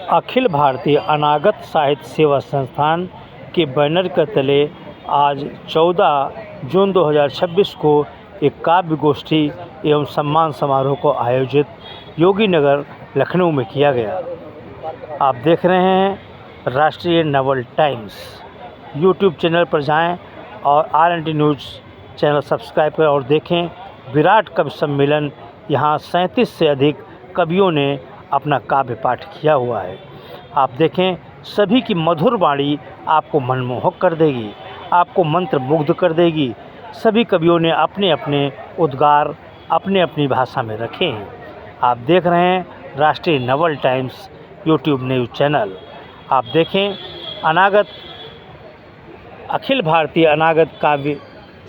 अखिल भारतीय अनागत साहित्य सेवा संस्थान के बैनर के तले आज 14 जून 2026 को एक काव्य गोष्ठी एवं सम्मान समारोह को आयोजित योगी नगर लखनऊ में किया गया। आप देख रहे हैं राष्ट्रीय नवल टाइम्स। यूट्यूब चैनल पर जाएं और RNT न्यूज़ चैनल सब्सक्राइब करें और देखें विराट कवि सम्मेलन। यहाँ 37 से अधिक कवियों ने अपना काव्य पाठ किया हुआ है। आप देखें, सभी की मधुर वाणी आपको मनमोहक कर देगी, आपको मंत्र मुग्ध कर देगी। सभी कवियों ने अपने अपने उद्गार अपने अपनी भाषा में रखे हैं। आप देख रहे हैं राष्ट्रीय Naval times YouTube news channel. आप देखें, अखिल भारतीय अनागत काव्य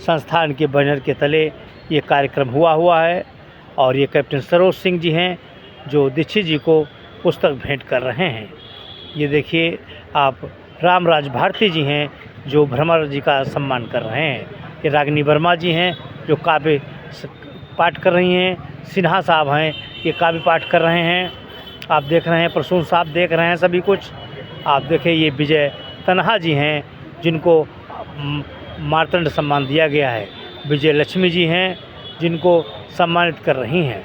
संस्थान के बैनर के तले ये कार्यक्रम हुआ है और ये कैप्टन सरोज सिंह जी हैं जो दीक्षित जी को पुस्तक भेंट कर रहे हैं। ये देखिए, आप रामराज भारती जी हैं जो भ्रमर जी का सम्मान कर रहे हैं। ये रागिनी वर्मा जी हैं जो काव्य पाठ कर रही हैं। सिन्हा साहब हैं, ये काव्य पाठ कर रहे हैं। आप देख रहे हैं प्रसून साहब देख रहे हैं सभी कुछ। आप देखें, ये विजय तन्हा जी हैं जिनको मार्तंड सम्मान दिया गया है। विजय लक्ष्मी जी हैं जिनको सम्मानित कर रही हैं।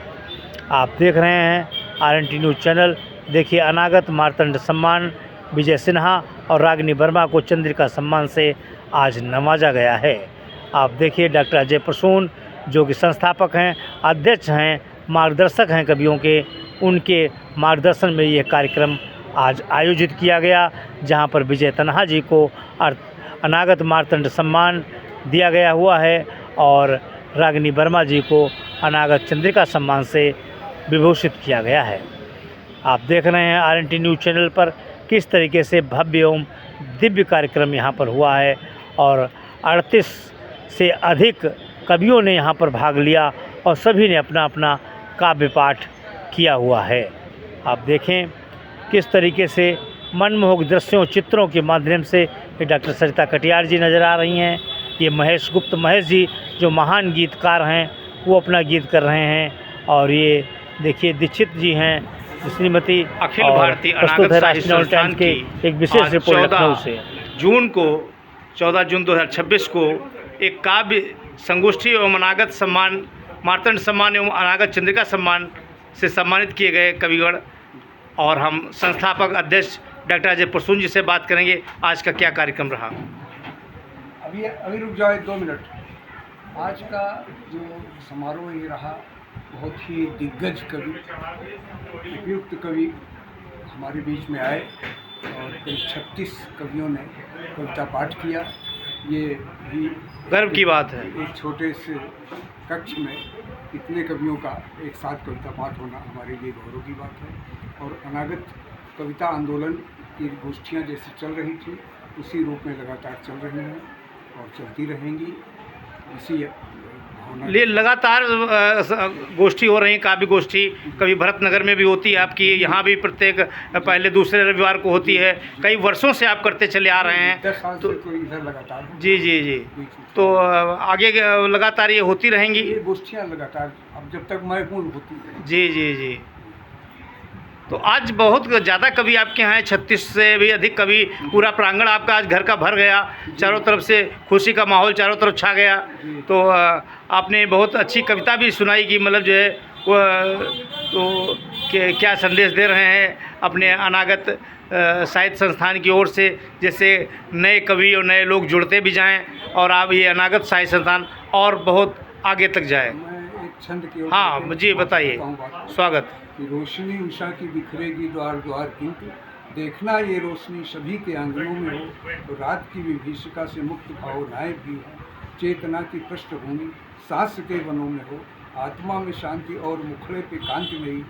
आप देख रहे हैं RNT न्यूज़ चैनल। देखिए, अनागत मार्तंड सम्मान विजय सिन्हा और रागिनी वर्मा को चंद्रिका सम्मान से आज नवाजा गया है। आप देखिए, डॉक्टर अजय प्रसून जो कि संस्थापक हैं, अध्यक्ष हैं, मार्गदर्शक हैं कवियों के, उनके मार्गदर्शन में ये कार्यक्रम आज आयोजित किया गया, जहां पर विजय तन्हा जी को अनागत मार्तंड सम्मान दिया गया हुआ है और रागिनी वर्मा जी को अनागत चंद्रिका सम्मान से विभूषित किया गया है। आप देख रहे हैं RNT न्यूज़ चैनल पर किस तरीके से भव्य एवं दिव्य कार्यक्रम यहाँ पर हुआ है और 38 से अधिक कवियों ने यहाँ पर भाग लिया और सभी ने अपना अपना काव्य पाठ किया हुआ है। आप देखें किस तरीके से मनमोहक दृश्यों चित्रों के माध्यम से ये डॉक्टर सरिता कटियार जी नज़र आ रही हैं। ये महेश जी जो महान गीतकार हैं वो अपना गीत कर रहे हैं और ये देखिए दीक्षित जी हैं श्रीमती अखिल भारतीय अनागत साहित्य संस्थान की एक विशेष रिपोर्ट लखनऊ से 14 जून 2026 को एक काव्य संगोष्ठी एवं अनागत सम्मान मार्तंड सम्मान एवं अनागत चंद्रिका सम्मान से सम्मानित किए गए कविगण और हम संस्थापक अध्यक्ष डॉक्टर अजय प्रसून जी से बात करेंगे। आज का क्या कार्यक्रम रहा? अभी रुक जाओ 2 मिनट। आज का जो समारोह ये रहा, बहुत ही दिग्गज कवि, उपयुक्त कवि हमारे बीच में आए और करीब 36 कवियों ने कविता पाठ किया। ये भी गर्व की बात है। एक छोटे से कक्ष में इतने कवियों का एक साथ कविता पाठ होना हमारे लिए गौरव की बात है। और अनागत कविता आंदोलन की गोष्ठियाँ जैसी चल रही थी उसी रूप में लगातार चल रही हैं और चलती रहेंगी। इसी लिए लगातार गोष्ठी हो रही है, काव्य गोष्ठी कभी भरतनगर में भी होती है आपकी, यहाँ भी प्रत्येक पहले दूसरे रविवार को होती है। कई वर्षों से आप करते चले आ रहे हैं। 10 साल से तो इधर लगातार जी तो आगे लगातार ये होती रहेंगी ये गोष्ठियाँ लगातार, अब जब तक मैं हूँ होती रहेंगी। जी। तो आज बहुत ज़्यादा कवि आपके यहाँ हैं, 36 से भी अधिक कवि। पूरा प्रांगण आपका आज घर का भर गया, चारों तरफ से खुशी का माहौल चारों तरफ छा गया। तो आपने बहुत अच्छी कविता भी सुनाई कि मतलब जो है वो तो क्या संदेश दे रहे हैं अपने अनागत साहित्य संस्थान की ओर से, जैसे नए कवि और नए लोग जुड़ते भी जाएं और आप ये अनागत साहित्य संस्थान और बहुत आगे तक जाए। मैं एक छंद की हाँ मुझे बताइए। स्वागत। कि रोशनी उषा की बिखरेगी द्वार द्वार, किंतु देखना ये रोशनी सभी के आंगनों में हो, तो रात की विभीषिका से मुक्त भावनाएं भी हो, चेतना की पृष्ठभूमि सांस के वनों में हो, आत्मा में शांति और मुखड़े पे कांति नहीं,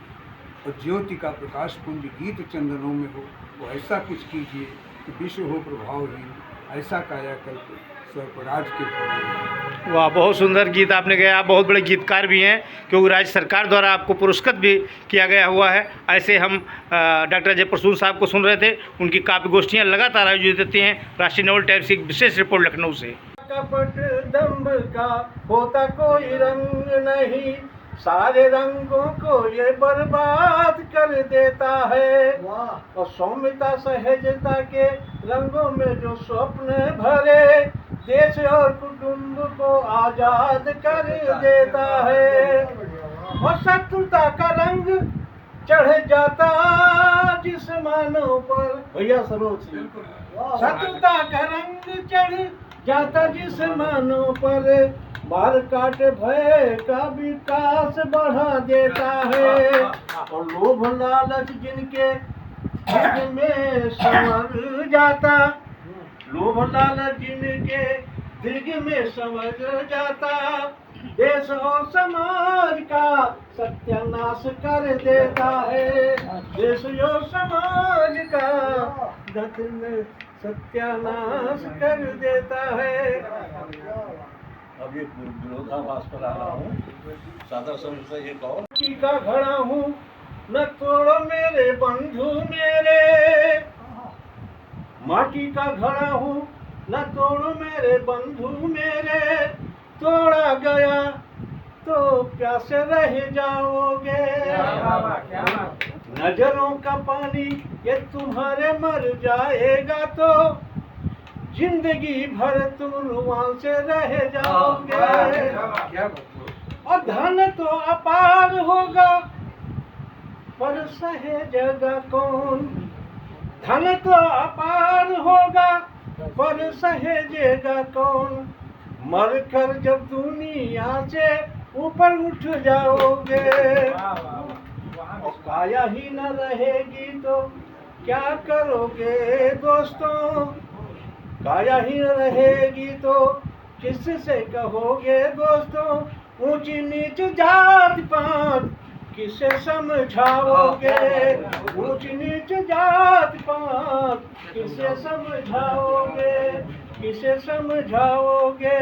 और ज्योति का प्रकाश पुंज गीत चंदनों में हो। वो ऐसा कुछ कीजिए कि विश्व हो प्रभावहीन, ऐसा कायाकल्प सर्पराज के फल। वाह, बहुत सुंदर गीत आपने गाया। आप बहुत बड़े गीतकार भी हैं क्योंकि राज्य सरकार द्वारा आपको पुरस्कृत भी किया गया हुआ है। ऐसे हम डॉक्टर अजय प्रसून साहब को सुन रहे थे। उनकी काव्य गोष्ठियाँ लगातार आयोजित होती हैं। राष्ट्रीय नवल टाइम्स की विशेष रिपोर्ट लखनऊ से। कपट दम्भ का होता कोई रंग नहीं, सारे रंगों को ये बर्बाद कर देता है। और सौम्यता सहजता के रंगों में जो स्वप्न भरे देश और कुटुंब को आजाद कर देता है। और शत्रुता का रंग चढ़ जाता जिस मानव पर, भैया सरोज सिंह, शत्रुता का रंग चढ़ जाता जिस मानव पर मार काट भय का विकास बढ़ा देता है। और लोभ लालच जिनके दिल में संवर जाता, लोभ लालच जिनके दिल में संवर जाता देश और समाज का सत्यानाश कर देता है। देश और समाज का सत्यानाश कर देता है। अब ये विरोधाभास पर आ रहा हूँ। सादा शब्द से ये कहो माटी का घड़ा हूँ न तोड़ो मेरे बंधु मेरे, माटी का घड़ा हूँ न तोड़ो मेरे बंधु मेरे, तोड़ा गया तो प्यासे रह जाओगे। नजरों का पानी ये तुम्हारे मर जाएगा तो जिंदगी भर तुम रुआं से रह जाओगे। और धन तो अपार होगा पर सहेजेगा कौन, धन तो अपार होगा पर सहेजेगा कौन, मरकर जब दुनिया से ऊपर उठ जाओगे। और काया ही न रहेगी तो क्या करोगे दोस्तों, काया ही न रहेगी तो किससे कहोगे दोस्तों। ऊंची नीच जात पात किसे समझाओगे, ऊंची नीच जात पात किसे समझाओगे, किसे समझाओगे।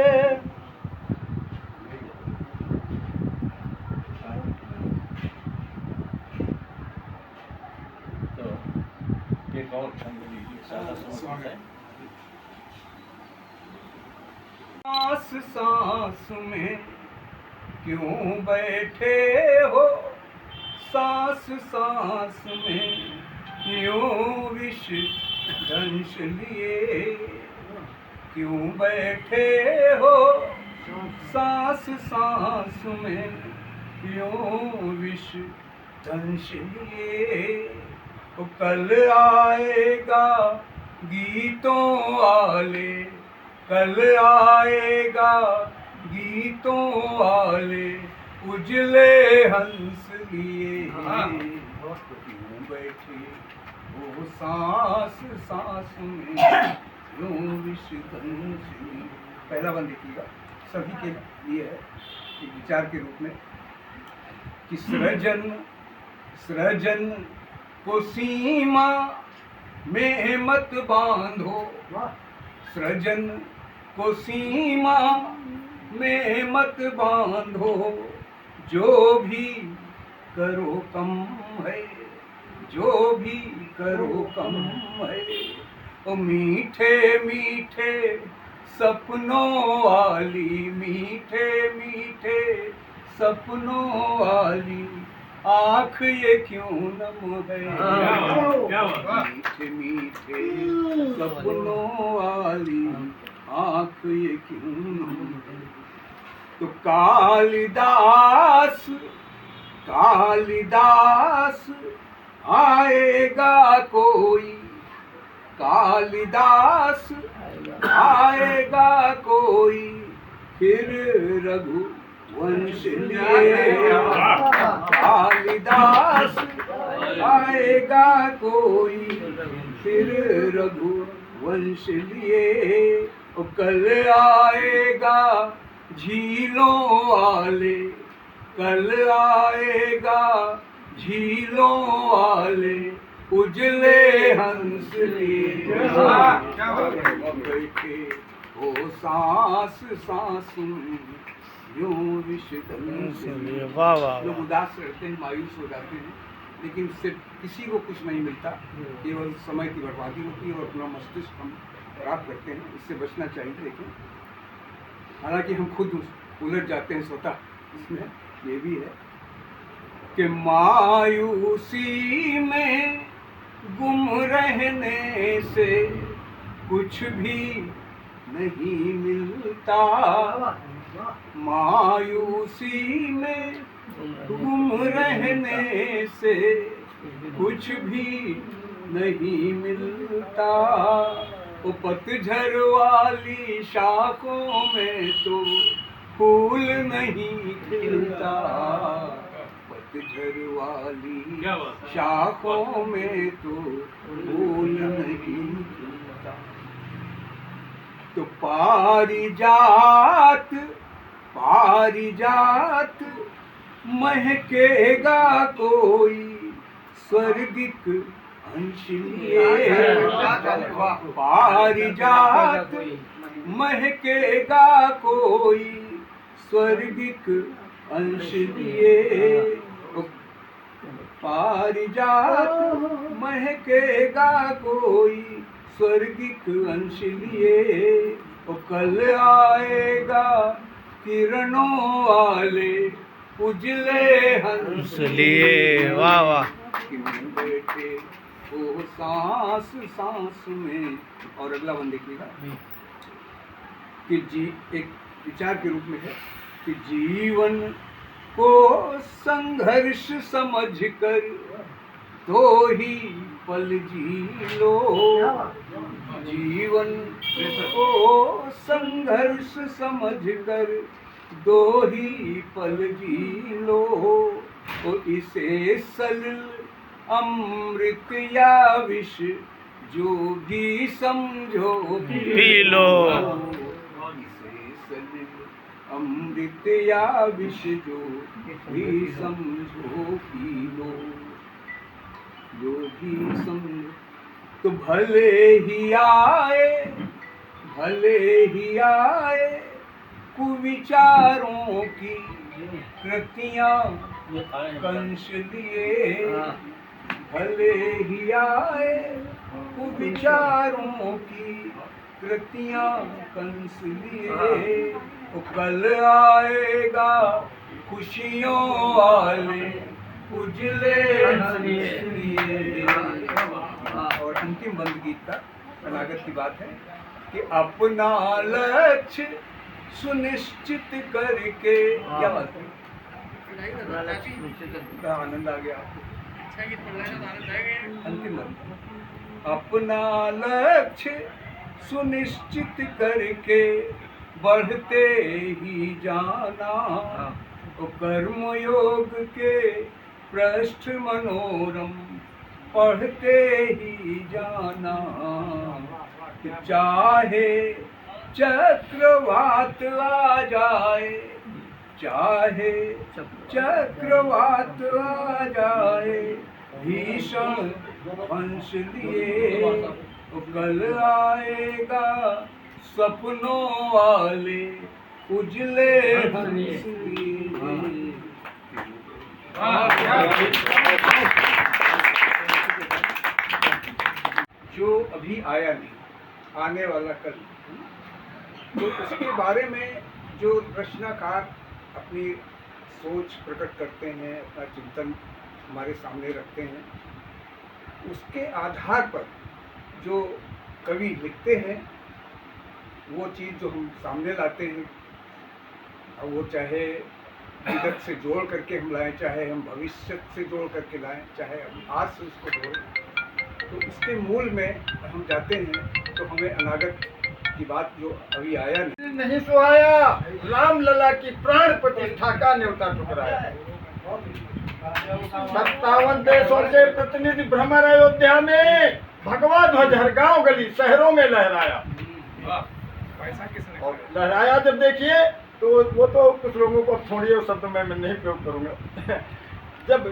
तो एक और छंद लीजिए, सादा शब्द है। सांस सांस में क्यों बैठे हो, सांस सांस में क्यों विष दंश लिए, क्यों बैठे हो सांस सांस में क्यों विष दंश लिए। तो कल आएगा गीतों वाले, कल आएगा गीतों वाले उजले हंस लिए, क्यों बैठे वो सांस सांस में क्यों विष दंश लिए। पहला बंद लिखिएगा, सभी के लिए है एक विचार के रूप में कि सृजन सृजन को सीमा में मत बांधो, सृजन को सीमा में मत बांधो, जो भी करो कम है, जो भी करो कम है। ओ मीठे मीठे सपनों वाली, मीठे मीठे सपनों वाली आँख ये क्यों नम है, मीठे मीठे सपनों वाली आँख ये क्यों नम है। तो कालिदास कालिदास आएगा कोई, कालिदास आएगा कोई फिर रघुवंश लिए, कालिदास आएगा कोई फिर रघुवंश लिए। कल आएगा झीलों वाले, कल आएगा झीलों वाले उजले हंस लिए, बैठे हो सांस सांस में यूं विष दंश लिए। वाह वाह लोग उदास रहते हैं, मायूस हो जाते हैं, लेकिन इससे किसी को कुछ नहीं मिलता, केवल समय की बर्बादी होती है और अपना मस्तिष्क हम खराब करते हैं। इससे बचना चाहिए। लेकिन हालांकि हम खुद उलझ जाते हैं स्वतः, इसमें ये भी है कि मायूसी में गुम रहने से कुछ भी नहीं मिलता, मायूसी में गुम रहने से कुछ भी नहीं मिलता। वो पतझड़ वाली शाखों में तो फूल नहीं खिलता, पतझड़ वाली शाखों में तो फूल नहीं खिलता। तो पारिजात पारिजात महकेगा कोई स्वर्गिक अंश लिए, पारिजात महकेगा कोई स्वर्गिक अंश लिए, पारिजात महकेगा कोई स्वर्गिक अंश लिए। वो कल आएगा किरणों वाले उजले हंस लिए। वाह वाह। कि मन बैठे वो सांस सांस में। और अगला वन देखिएगा कि एक विचार के रूप में है कि जीवन को संघर्ष समझकर तो ही पल जी लो, जीवन को संघर्ष समझकर दो ही पल जी लो। तो इसे सलिल अमृत या विष जो भी समझो पी लो, इसे सलिल अमृत या विष जो भी समझो पी लो, जो भी समझो। तो भले ही आए कुविचारों की कृतियां कंश लिए, भले ही आए कुविचारों की कृतियां कंस लिए। तो कल आएगा खुशियों वाले उजले हंस लिए। और अंतिम बंद गीत का अनागत की बात है कि अपना लक्ष्य सुनिश्चित करके, क्या बात है, आनंद आ गया आपको। अंतिम बंद, अपना लक्ष्य सुनिश्चित करके बढ़ते ही जाना। तो कर्मयोग के पृष्ठ मनोरम पढ़ते ही जाना। कि चाहे चक्रवात आ जाए, चाहे चक्रवात आ जाए, भीषण हंस लिए। तो कल आएगा सपनों वाले उजले हंस लिए। जो अभी आया नहीं, आने वाला कल, तो उसके बारे में जो रचनाकार अपनी सोच प्रकट करते हैं, अपना चिंतन हमारे सामने रखते हैं, उसके आधार पर जो कवि लिखते हैं वो चीज़ जो हम सामने लाते हैं, और वो चाहे विगत से जोड़ करके हम लाएं, चाहे हम भविष्य से जोड़ करके लाएं, चाहे हम आज से उसको जोड़ें, तो इसके मूल में हम जाते हैं तो हमें अनागत की बात जो अभी आया नहीं सुहाया, राम लला की प्राण प्रतिष्ठा का न्योता ठुकराया। 57 देशों के प्रतिनिधि भ्रमर अयोध्या में, भगवा ध्वज हर गांव गली शहरों में लहराया। और लहराया जब देखिए तो वो तो कुछ लोगों को छोड़िए, उस शब्द में मैं नहीं प्रयोग करूंगा। जब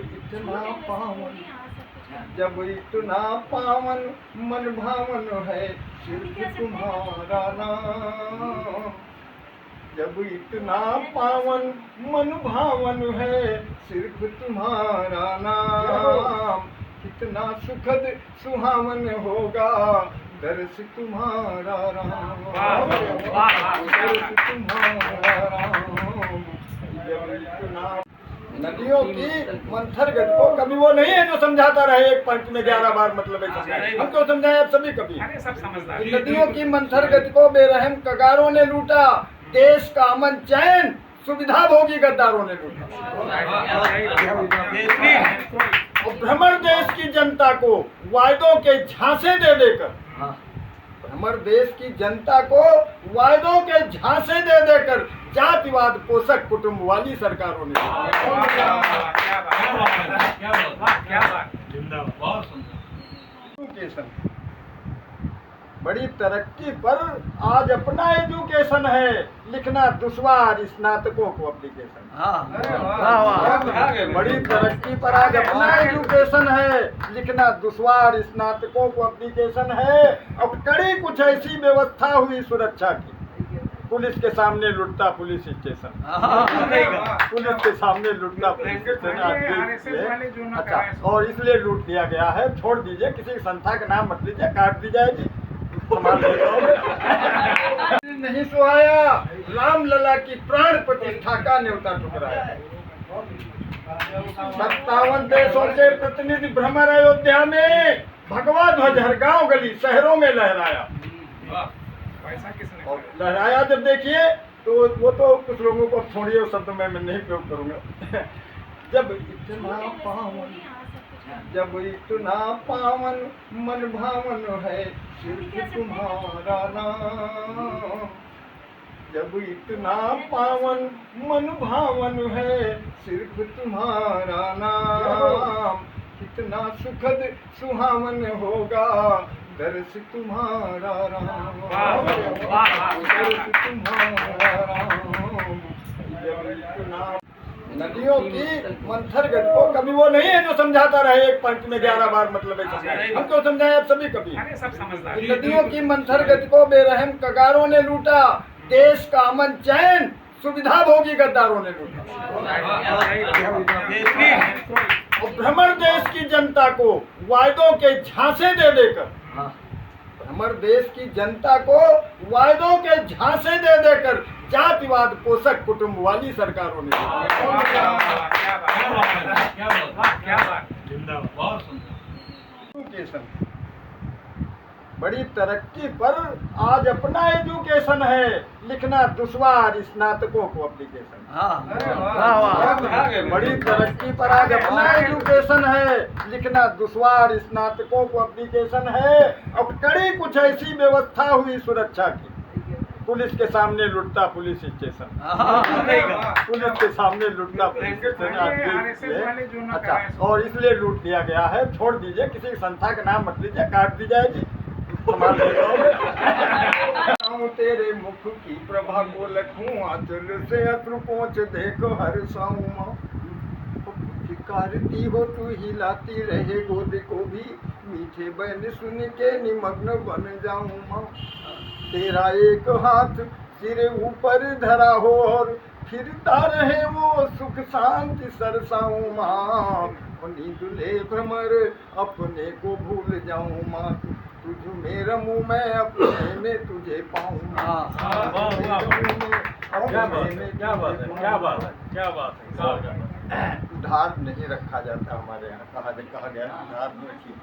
इतना पावन मन भावन है सिर्फ तुम्हारा नाम, जब इतना पावन मन भावन है सिर्फ तुम्हारा नाम, कितना सुखद सुहावन होगा दर्श तुम्हारा राम, दर्श तुम्हारा राम। जब इतना नदियों की मंथर गति को कभी वो नहीं है जो समझाता रहे एक पंक्ति में 11 बार मतलब है समझाए। हम क्यों समझाएं आप सभी कभी। नदियों की मंथर गति को बेरहम कगारों ने लूटा, देश का अमन चैन सुविधा भोगी गद्दारों ने लूटा। और भ्रमर देश की जनता को वायदों के झांसे दे देकर, भ्रमर देश की जनता को वायदों के झांसे दे देकर जातिवाद पोषक कुटुंब वाली सरकारों ने एजुकेशन बड़ी तरक्की पर आज अपना एजुकेशन है, लिखना दुश्वार स्नातकों को एप्लीकेशन। बड़ी तरक्की पर आज अपना एजुकेशन है, लिखना दुश्वार स्नातकों को एप्लीकेशन है। अब कड़ी कुछ ऐसी व्यवस्था हुई सुरक्षा की, पुलिस के सामने लुटता पुलिस स्टेशन, पुलिस के सामने लुटता पुलिस स्टेशन। अच्छा, और इसलिए लूट दिया गया है, छोड़ दीजिए, किसी संस्था का नाम मत लीजिए, काट दी जाएगी। नहीं सुहाया राम लला की प्राण प्रतिष्ठा का न्योता ठुकराया। 57 देशों के प्रतिनिधि भ्रमर अयोध्या में, भगवा ध्वज हर गांव गली शहरों में लहराया। और लहराया जब देखिए तो वो तो कुछ लोगों को छोड़िए, उस शब्द में मैं नहीं प्रयोग करूंगा। जब इतना पावन मन भावन है सिर्फ तुम्हारा नाम, जब इतना पावन मन भावन है सिर्फ तुम्हारा नाम, कितना सुखद सुहावन होगा दर्श तुम्हारा राम, दर्श तुम्हारा राम। जब इतना नदियों की मंथर गति को कभी वो नहीं है जो समझाता रहे एक पंक्ति में 11 बार मतलब है समझाए। हम क्यों समझाएं आप सभी कभी। नदियों की मंथर गति को बेरहम कगारों ने लूटा, देश का अमन चैन सुविधा भोगी गद्दारों ने लूटा। और भ्रमर देश की जनता को वायदों के झांसे दे देकर, भ्रमर देश की जनता को वायदों के झांसे दे देकर जातिवाद पोषक कुटुंब वाली सरकारों ने एजुकेशन बड़ी तरक्की पर आज अपना एजुकेशन है, लिखना दुश्वार स्नातकों को एप्लीकेशन। बड़ी तरक्की पर आज अपना एजुकेशन है, लिखना दुश्वार स्नातकों को एप्लीकेशन है। अब कड़ी कुछ ऐसी व्यवस्था हुई सुरक्षा की, पुलिस के सामने लुटता पुलिस स्टेशन, पुलिस के सामने लुटता पुलिस स्टेशन। अच्छा, और इसलिए लूट दिया गया है, छोड़ दीजिए, किसी संस्था का नाम मत लीजिए, काट दी जाएगी। तेरे मुख की प्रभा को लखूं, आंचल से अश्रु पोंछ देखो हर साऊं। पुकारती हो तू हिलाती रहे गोद को भी, मीठे बैन सुन के निमग्न बन जाऊं माँ। तेरा एक हाथ सिर ऊपर धरा हो और फिरता रहे वो सुख शांति सरसाऊं माँ। नींदुले भ्रमर अपने को भूल जाऊं माँ, तुझ में रमूं मैं अपने में तुझे पाऊं। उधार नहीं रखा जाता हमारे यहाँ, कहा गया उधार नहीं रखिए,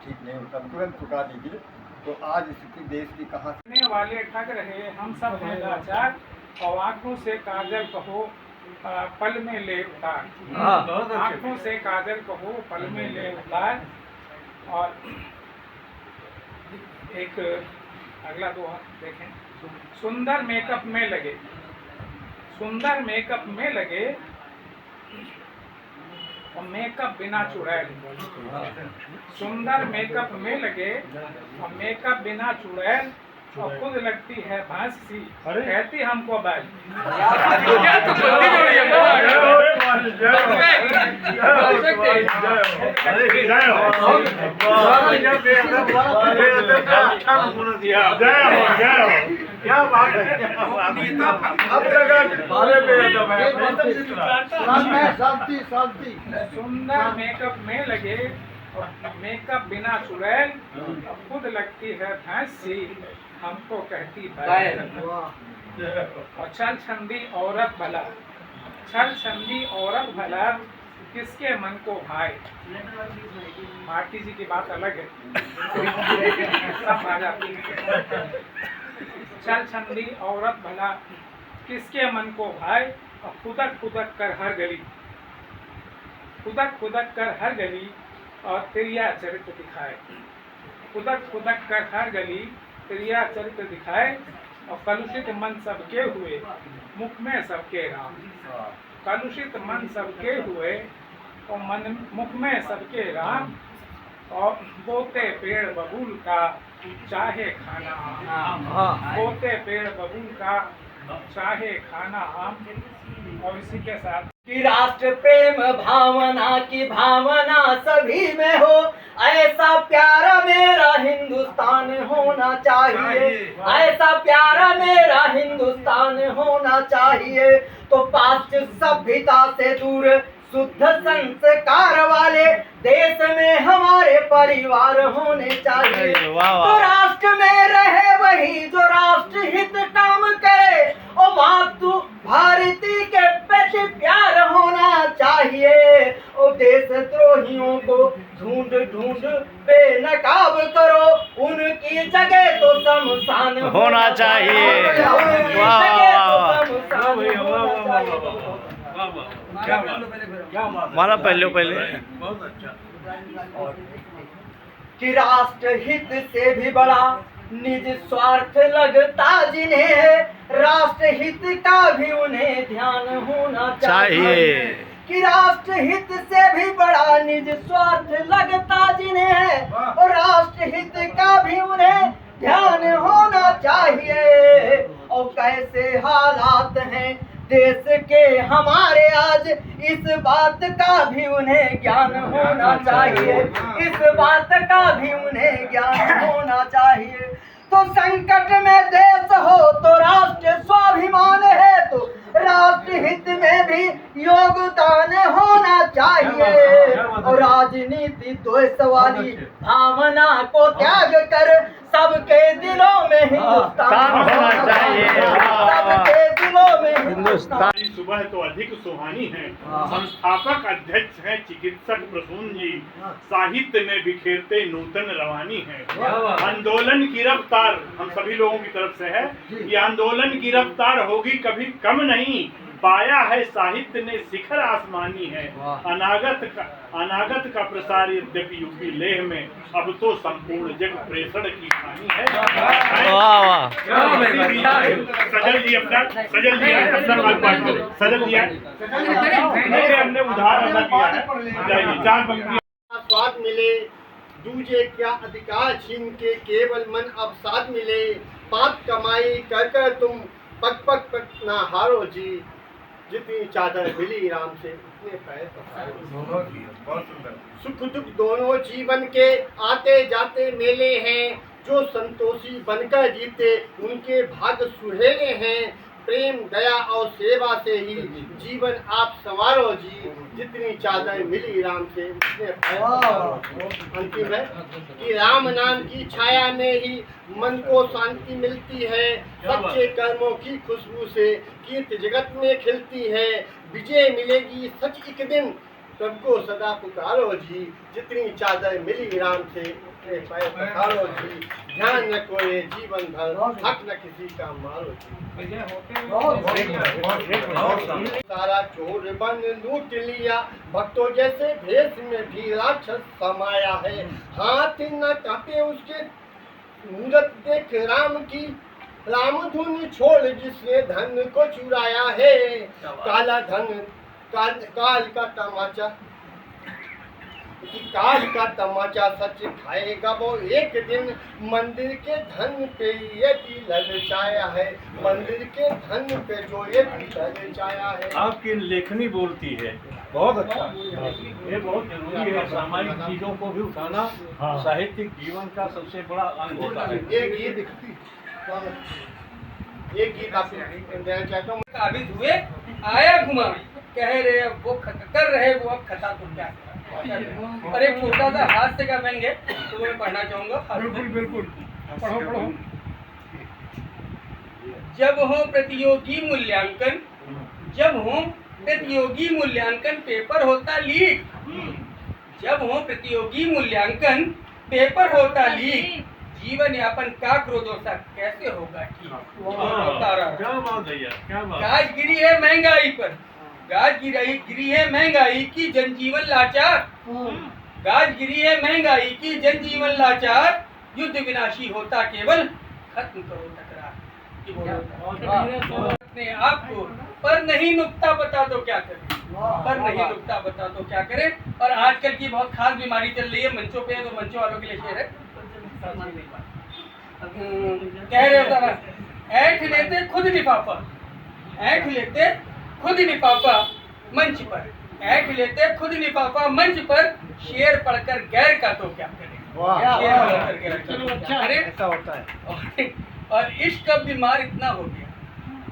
ठीक नहीं होता, तुरंत चुका दीजिए। तो आज स्थिति देश की कहाँ वाले ठग रहे हम सब हैं लाचार, और आंखों से काजल कहो पल में ले उतार। आंखों से काजल कहो पल में ले उतार। और एक अगला दोहा देखें, सुंदर मेकअप में लगे, सुंदर मेकअप में लगे और मेकअप बिना चुड़ैल। सुंदर मेकअप में लगे और मेकअप बिना चुड़ैल, और खुद लगती है भैंस सी, कहती हमको बैल। क्या बात है, सुंदर मेकअप में लगे और मेकअप बिना चुड़ैल, और खुद लगती है भैंस सी, हमको कहती बैल। और चल छंदी औरत भला, छल छंदी औरत भला किसके मन को भाए। भारती जी की बात अलग है, सब आ जाती है। छल छंदी औरत भला किसके मन को भाए, और खुदक खुदक कर हर गली, खुदक खुदक कर हर गली और तिरिया चरित्र दिखाए। खुदक खुदक कर हर गली तिरिया चरित्र दिखाए, और कलुषित मन सबके हुए मुख में सबके राम। कलुषित मन सबके हुए और मन मुख में सबके राम, और बोते पेड़ बबूल का चाहे खाना आम। बोते पेड़ बबूल का चाहे खाना आम। और इसी के साथ कि राष्ट्र प्रेम भावना की भावना सभी में हो, ऐसा प्यारा मेरा हिंदुस्तान होना चाहिए। ऐसा प्यारा मेरा हिंदुस्तान होना चाहिए। तो पाश्चात्य सभ्यता से दूर शुद्ध संस्कार वाले देश में हमारे परिवार होने चाहिए। तो राष्ट्र में रहे वही जो राष्ट्र हित काम करे, और मातृ भारती के प्रति प्यार होना चाहिए। और देशद्रोहियों को ढूंढ ढूंढ बेनकाब करो, उनकी जगह तो शमशान होना चाहिए। माला पहले बहुत अच्छा। कि राष्ट्र हित से भी बड़ा निज स्वार्थ लगता जिन्हें है, राष्ट्र हित का भी उन्हें ध्यान होना चाहिए। कि राष्ट्र हित से भी बड़ा निज स्वार्थ लगता जिन्हें है, और राष्ट्र हित का भी उन्हें ध्यान होना चाहिए। और कैसे हालात हैं देश के हमारे आज, इस बात का भी उन्हें ज्ञान होना चाहिए। इस बात का भी उन्हें ज्ञान होना चाहिए। तो संकट में देश हो तो राष्ट्र स्वाभिमान है, तो राष्ट्र हित में भी योगदान होना चाहिए। और राजनीति द्वेष वाली भावना को त्याग कर सबके दिलों में हिंदुस्तान होना चाहिए। सबके दिलों में हिंदुस्तान। सुबह तो अधिक सुहानी है। संस्थापक अध्यक्ष हैं चिकित्सक प्रसून जी, साहित्य में बिखेरते नूतन रवानी है। आंदोलन की रफ्तार हम सभी लोगों की तरफ से है, ये आंदोलन की रफ्तार होगी कभी कम नहीं, पाया है साहित्य ने शिखर आसमानी है। अनागत का प्रसार यद्यपि यूपी लेह में, अब तो संपूर्ण जग प्रेषण की कहानी है। सजल जी अपना सजल दिया हमने उधार अदा किया है। चार पंक्तियां। स्वाद मिले दूजे क्या अधिकार छीन के, केवल मन अब साथ मिले। पाप कमाई कर कर तुम पग पग पग ना हारो जी, जितनी चादर मिली राम से उतने पैर पसारो। सुख दुख दोनों जीवन के आते जाते मेले हैं, जो संतोषी बनकर जीते उनके भाग्य सुहेले हैं। प्रेम दया और सेवा से ही जीवन आप संवारो जी, जितनी चादर मिली राम से उतने पैर पसारो। अंतिम है कि राम नाम की छाया में ही मन को शांति मिलती है। सच्चे कर्मों की खुशबू से कीर्ति जगत में खिलती है। विजय मिलेगी सच एक दिन, सबको सदा पुकारो जी, जितनी चादर मिली राम से उतने पैर पसारो जी। ध्यान न कोई जीवन भर, हक न किसी का मारो जी। सारा चोर बन लूट लिया, भक्तों जैसे भेष में भी राक्षस समाया है। हाथ न काटे उसके मूरत देख राम की, राम धुन छोड़ जिसने धन को चुराया है। काला धन काल का तमाचा, काल का तमाचा सच खाएगा वो एक दिन। मंदिर के धन पे ये भी ललचाया है, मंदिर के धन पे जो ये भी ललचाया है। आपकी लेखनी बोलती है, बहुत अच्छा। ये बहुत जरूरी है, सामाजिक चीजों को भी उठाना साहित्यिक जीवन का सबसे बड़ा अंग होता है। एक गीत आपको देना चाहता हूँ। काबिज हुए आया घुमा, कह रहे वो कर रहे वो अब खता तो क्या। और एक छोटा सा हास्य का व्यंग है तो मैं पढ़ना चाहूंगा। बिल्कुल पढ़ो। जब हो प्रतियोगी मूल्यांकन, जब हो प्रतियोगी मूल्यांकन पेपर होता लीक। जब हो प्रतियोगी मूल्यांकन पेपर होता लीक, जीवन यापन का क्रोधोसा कैसे होगा ठीक। क्या बात है यार, क्या बात। गाज गिरी है महंगाई पर, गाज गिरी है महंगाई की जनजीवन लाचार। गाज गिरी है महंगाई की जनजीवन लाचार, युद्ध विनाशी होता केवल खत्म करो तकरार। अपने आप को पर नहीं नुक्ता बता दो क्या करें, पर नहीं नुक्ता बता दो क्या करें। और आजकल की बहुत खास बीमारी चल रही है मंचों पे, तो मंचों वालों के लिए शेर है। कह रहे हो सारा ऐठ लेते खुद लिफाफा, ऐठ लेते खुद लिफाफा मंच पर, ऐठ लेते खुद लिफाफा मंच पर, शेर पढ़कर गैर का तो क्या करें। शेर पढ़कर गैर का तो क्या करें। ऐसा होता है। और इश्क अब बीमार इतना हो गया,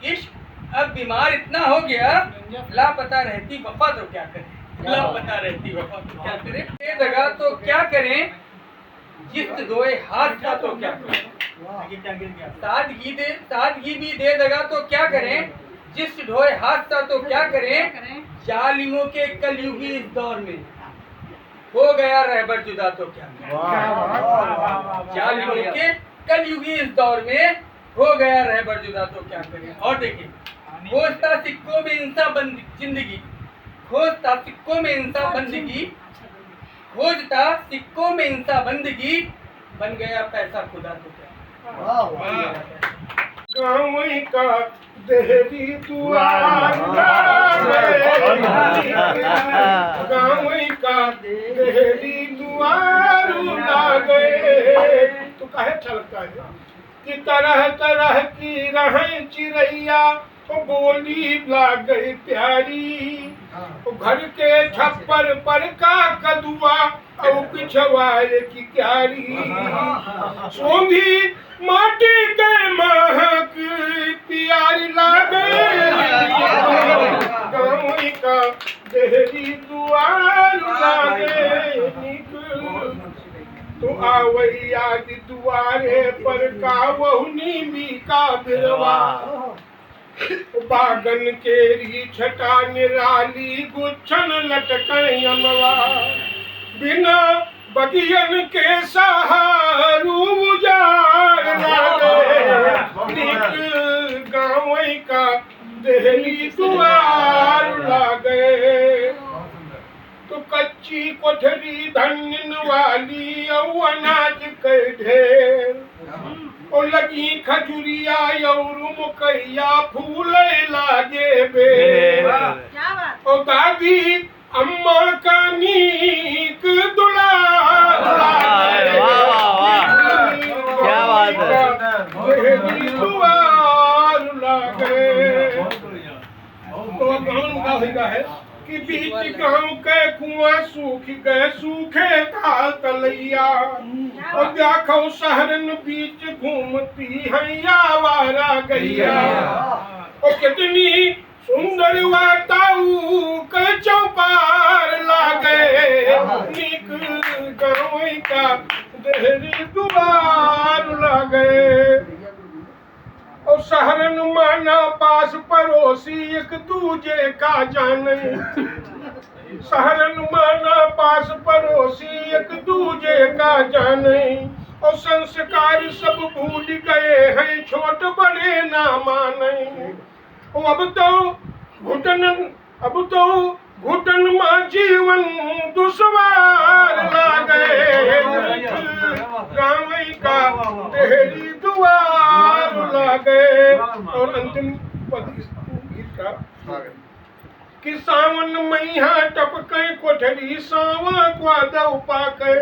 इश्क अब बीमार इतना हो गया, लापता रहती वफा तो क्या करें, लापता रहती वफा तो क्या करें। दे दगा तो क्या करें, जिस्त दोए हाथ का तो क्या करें। सादगी भी दे दगा तो क्या करें, जिस्त ढोए हाथ का तो क्या करें। जालिमों के कलयुगी इस दौर में हो गया रहबर जुदा तो क्या करें। जालिमों के कलयुगी इस दौर में हो गया रहबर जुदा तो क्या करें। और देखिए, खोजता सिक्कों में इंसान बंद जिंदगी, खोजता सिक्कों में इंसान बंदगी, खोजता सिक्कों में इंसान बंदगी, बन गया पैसा खुदा तो क्या। गाँव का देहरी दुआर गाँव का देहरी दुआर लागे। तो काहे अच्छा लगता है कि तरह तरह की रहें चिड़ैया, बोली लाग गई प्यारी। घर के छप्पर पर का कदुआ और पिछवाड़े की क्यारी। सोंधी माटी के महक प्यारी लागे। गाँव का देहरी दुआर लागे निक। तो आवई आदि दुआरे पर का वहुनी भी का बिरवा। बागन केरी छटा निराली गुच्छन लटकई अमवा। बिना बगियन के सहारू उजाड़ लागे। गाँव का देहरी दुआर लागे। तो कच्ची कोठरी धनिन वाली और अनाज के ढेर। ओ लगी खजुरिया और मुकैया फूल लागे बेर। ओ दादी अम्मा का नीक दुलार लागे। क्या बात है। देहरी दुआर लागे। तो गाँव का है कि बीच गाँव के कुआं सूख गए सूखे ताल तलैया। और देखो शहरन बीच घूमती है आवारा गैया। और कितनी सुंदर वाताऊ के चौपार लागे। निक गाँव का देहरी दुआर लागे। और शहरन माना पास पड़ोसी एक दूजे का जाने। शहरन माना पास पड़ोसी एक दूजे का जाने। और संस्कार सब भूल गए हैं छोट बड़े ना माने। अब तो घुटन में जीवन दुश्वार लागे। गाँव का देहरी दुआर लागे। और अंतिम गीत का कि सावन मैया टपके कोठरी सावा ग्वादा पाके।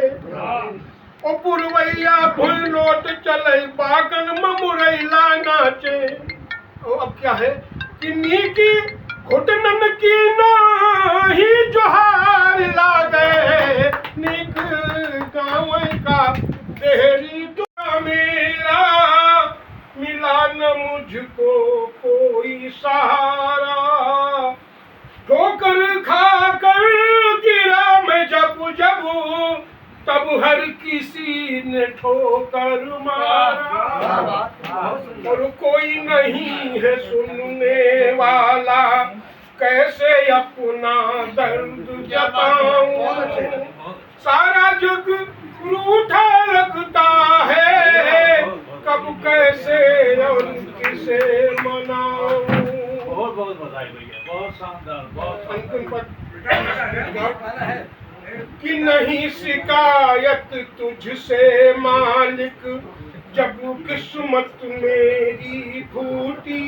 ओ पुरवैया भूल लोट चले बागन ममुरैला नाचे। ओ अब क्या है कि नीकी घुटनन की नाही जोहार लागे। निक गाँव का देहरी दुआ मेरा मिला न मुझको कोई सहारा। ठोकर खा कर गिरा मैं जब जब तब हर किसी ने ठोकर मारा। और कोई नहीं है सुनने वाला कैसे अपना दर्द जताऊं, सारा जग रूठा लगता है, कब कैसे और किसे मनाऊं। बहुत बहुत बधाई भैया, बहुत शानदार, बहुत अंतिम पद कि नहीं शिकायत तुझसे मालिक, जब किस्मत मेरी फूटी,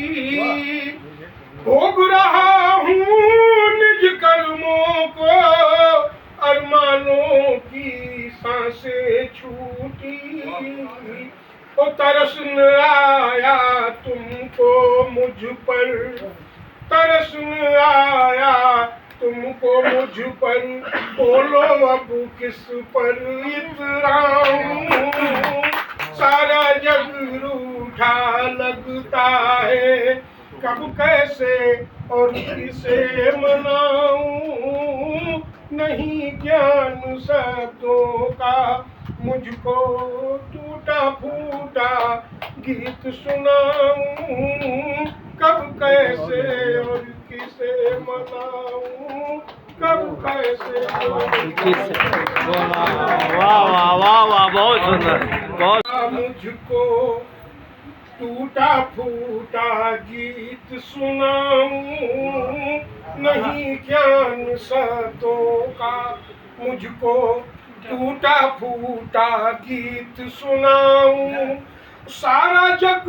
भोग रहा हूँ निज कर्मों को, अरमानों की सांसें छूटी। ओ तरस न आया तुमको मुझ पर, तरस न आया तुमको मुझ पर, बोलो अब किस पर इतराऊं, सारा जग रूठा लगता है, कब कैसे और किसे मनाऊं। नहीं ज्ञान शब्दों का मुझको, टूटा फूटा गीत सुनाऊं, कब कैसे और किसे मनाऊं, कब कैसे और वाह वाह वाह वाह, बहुत सुंदर, बहुत मुझको टूटा फूटा गीत सुनाऊं, नहीं ज्ञान शब्दों का मुझको, टूटा फूटा गीत सुनाऊं, सारा जग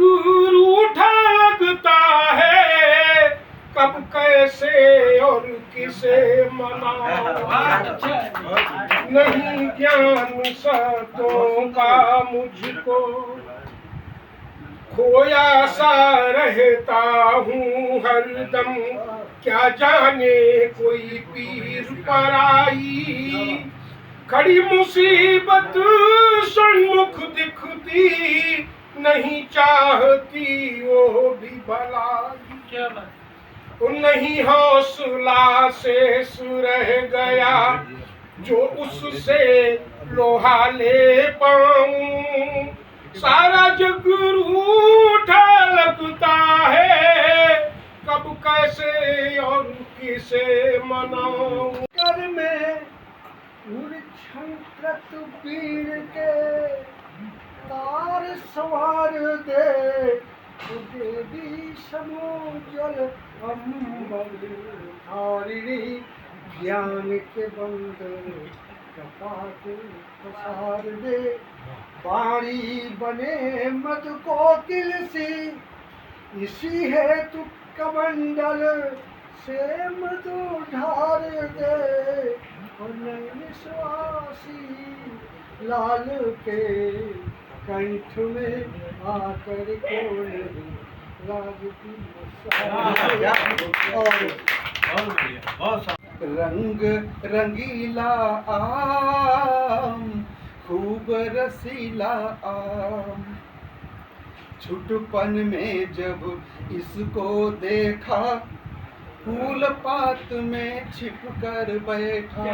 रूठा लगता है, कब कैसे और किसे मनाऊं। नहीं ज्ञान शब्दों का मुझको, खोया सा रहता हूँ हरदम, क्या जाने कोई पीर पर आई, खड़ी मुसीबत सन्मुख दिखती, नहीं चाहती वो भी भलाई। नहीं हौसला शेष रह गया, जो उससे लोहा ले पाऊं, सारा जग रूठा लगता है, कब कैसे और किसे मनाऊं। कर में उड़छंकृत पीर के तार सवार दे, देवी समोजल अम्बर धारिणी, ज्ञान के बंदर कपाट पसार दे, बारी बने मद कोकिल सी, इसी हेतु कमंडल से मधु ढार दे, और नैन स्वासी लाल के कंठ में आकर कोल राजती रंग रंगीला आम, खूब रसीला आम, छुटपन में जब इसको देखा, फूल पात में छिप कर बैठा।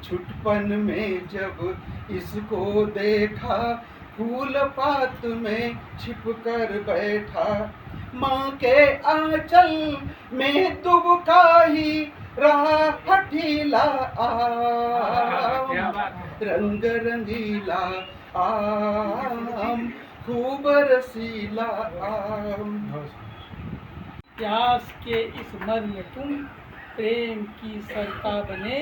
छुटपन में जब इसको देखा, फूल पात में छिप कर बैठा। माँ के आंचल में दुबका ही रहा हठीला आम, रंग रंगीला आम, खूब रसीला आम। प्यास के इस मर में तुम प्रेम की सरता बने,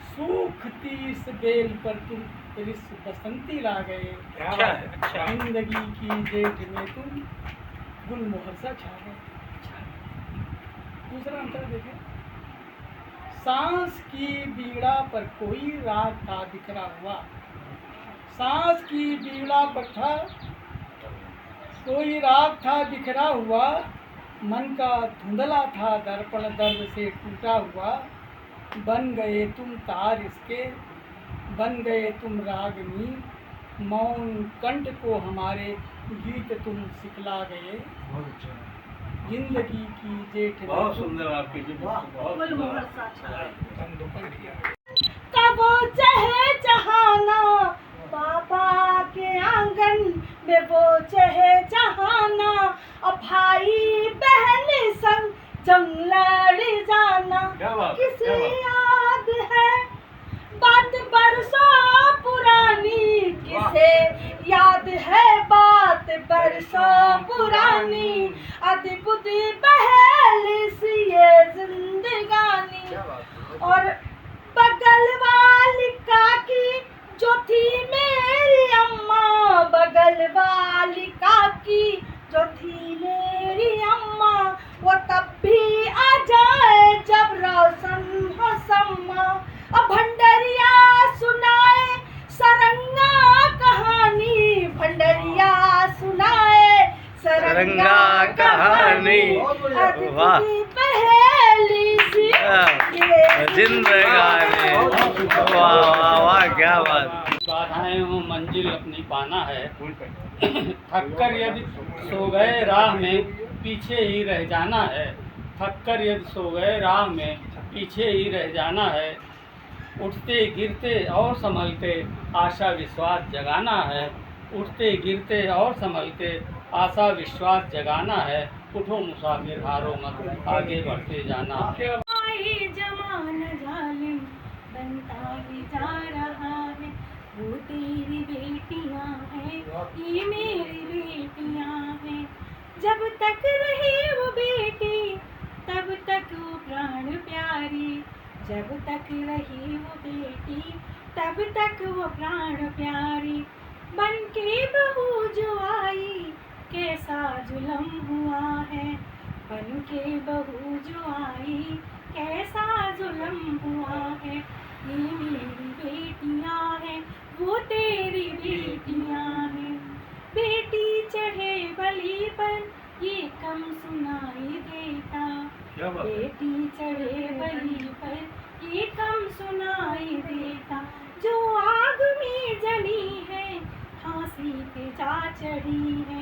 सूखती इस बेल पर तुम रिस बसंती ला गए। जिंदगी की जेठ में तुम गुल मोहर सा छा गए। दूसरा अंतर देखें, सांस की बीड़ा पर कोई राग था बिखरा हुआ, सांस की बीड़ा पर था कोई राग था बिखरा हुआ, मन का धुंधला था दर्पण दर्द से टूटा हुआ। बन गए तुम तार इसके, बन गए तुम रागनी, मौन कंठ को हमारे गीत तुम सिखला गए। जिंदगी की जेठ में बहुत सुंदर आपकी जी, बहुत कबो चहे जहाना बाबा के आंगन में, वो चहे जहाना और भाई बहन संग जंग लड़ जाना। किसे याद है बात बरसों पुरानी, किसे याद है बात बरसों पुरानी, अद्भुत पहल सी ये जिंदगानी। और बगल वाली काकी जो थी मेरी अम्मा, बगल वाली काकी जो थी मेरी अम्मा, वो तब भी आ जाए जब रोशन हो सम्मा। अब भंडरिया सुनाए सरंगा कहानी, भंडरिया सुनाए सरंगा कहानी, वाह पहली सी जिंदगानी। वाह वाह वाह, क्या बात। बाधाएं हो मंजिल अपनी पाना है, थककर यदि सो गए राह में पीछे ही रह जाना है, थककर यदि सो गए राह में पीछे ही रह जाना है, उठते गिरते और संभलते आशा विश्वास जगाना है, उठते गिरते और संभलते आशा विश्वास जगाना है, उठो मुसाफिर हारो मत आगे बढ़ते जाना है। जमाना जालिम बनता ही जा रहा है, वो तेरी बेटियां हैं ये मेरी बेटियां हैं। जब तक रही वो बेटी तब तक वो प्राण प्यारी, जब तक रही वो बेटी तब तक वो प्राण प्यारी। बन के बहू जो आई कैसा जुल्म हुआ है, बन के बहू जो आई कैसा जुल्म हुआ है। ये मेरी बेटियां हैं वो तेरी बेटियां हैं। बेटी चढ़े बलि पर ये कम सुनाई देता, बेटी चढ़े बलि पर ये कम सुनाई देता। जो आग में जली है फांसी पे जा चढ़ी है,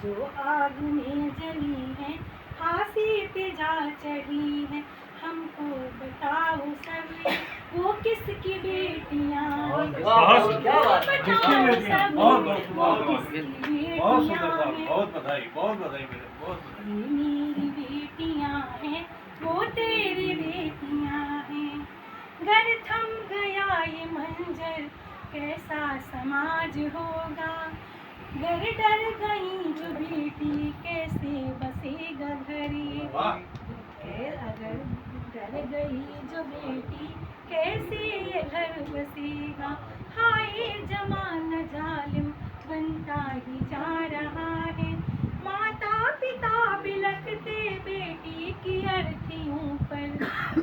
जो आग में जली है फांसी पे जा चढ़ी है। हमको बताओ सब वो किसकी बेटियां हैं, बताओ सब वो किसकी बेटियां हैं। बहुत बधाई मेरे, बहुत ये मेरी बेटियां हैं वो तेरी बेटियां हैं। घर थम गया ये मंजर कैसा समाज होगा, घर डर गई जो बेटी कैसे बसेगा घर ये। अगर डर गई जो बेटी कैसे ये घर बसेगा। हाय जमाना जालिम बनता ही जा रहा है, माता पिता बिलखते बेटी की अर्थियों पर,